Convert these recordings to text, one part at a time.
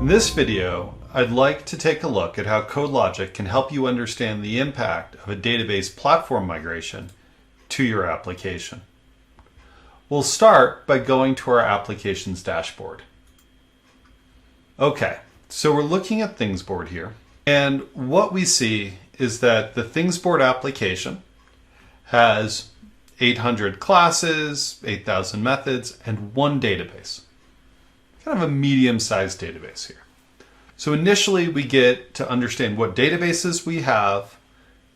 In this video, I'd like to take a look at how CodeLogic can help you understand the impact of a database platform migration to your application. We'll start by going to our applications dashboard. Okay, so we're looking at Things Board here, and what we see is that the Things Board application has 800 classes, 8,000 methods, and one database. Kind of a medium-sized database here. So initially we get to understand what databases we have,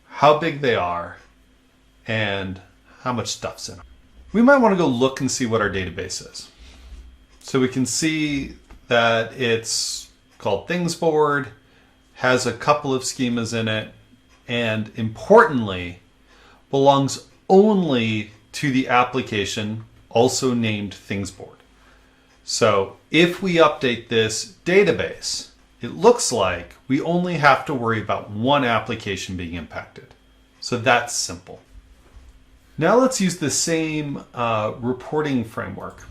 how big they are, and how much stuff's in them. We might want to go look and see what our database is. So we can see that it's called Things Board, has a couple of schemas in it, and importantly, belongs only to the application also named Things Board. So if we update this database, it looks like we only have to worry about one application being impacted. So that's simple. Now let's use the same reporting framework.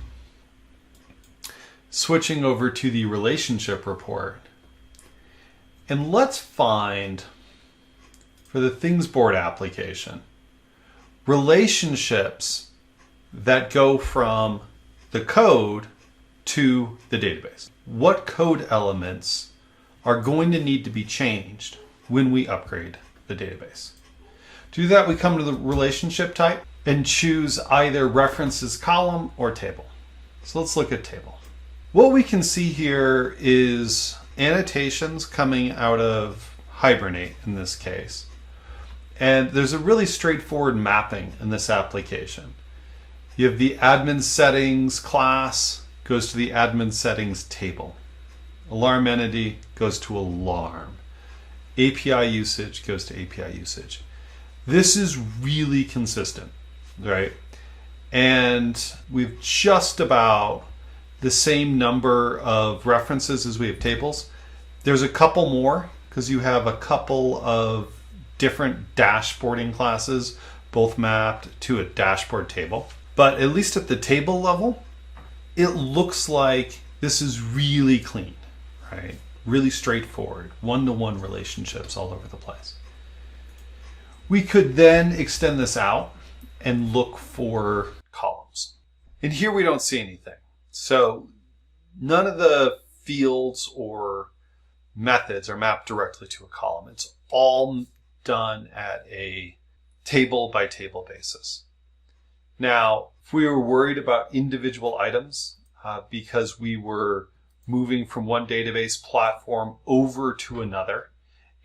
Switching over to the relationship report. And let's find, for the Things Board application, relationships that go from the code to the database. What code elements are going to need to be changed when we upgrade the database? To do that, we come to the relationship type and choose either references column or table. So let's look at table. What we can see here is annotations coming out of Hibernate in this case. And there's a really straightforward mapping in this application. You have the admin settings class goes to the admin settings table. Alarm entity goes to alarm. API usage goes to API usage. This is really consistent, right? And we've just about the same number of references as we have tables. There's a couple more because you have a couple of different dashboarding classes, both mapped to a dashboard table. But at least at the table level, it looks like this is really clean, right? Really straightforward, one-to-one relationships all over the place. We could then extend this out and look for columns. And here we don't see anything. So none of the fields or methods are mapped directly to a column. It's all done at a table by table basis. Now, if we were worried about individual items because we were moving from one database platform over to another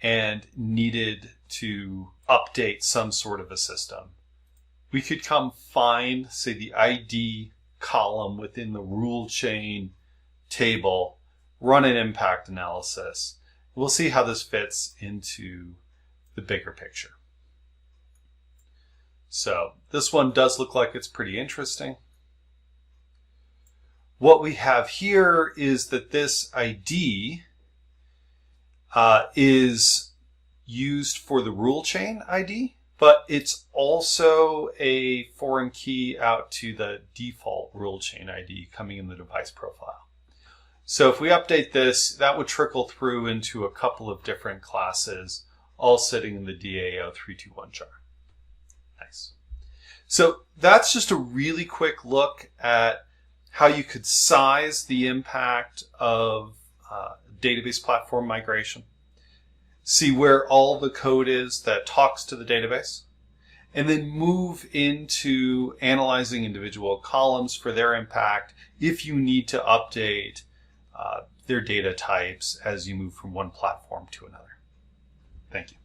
and needed to update some sort of a system, we could come find, say, the ID column within the rule chain table, run an impact analysis. We'll see how this fits into the bigger picture. So this one does look like it's pretty interesting. What we have here is that this ID is used for the rule chain ID, but it's also a foreign key out to the default rule chain ID coming in the device profile. So if we update this, that would trickle through into a couple of different classes, all sitting in the DAO 321 jar. Nice. So that's just a really quick look at how you could size the impact of database platform migration, see where all the code is that talks to the database, and then move into analyzing individual columns for their impact if you need to update their data types as you move from one platform to another. Thank you.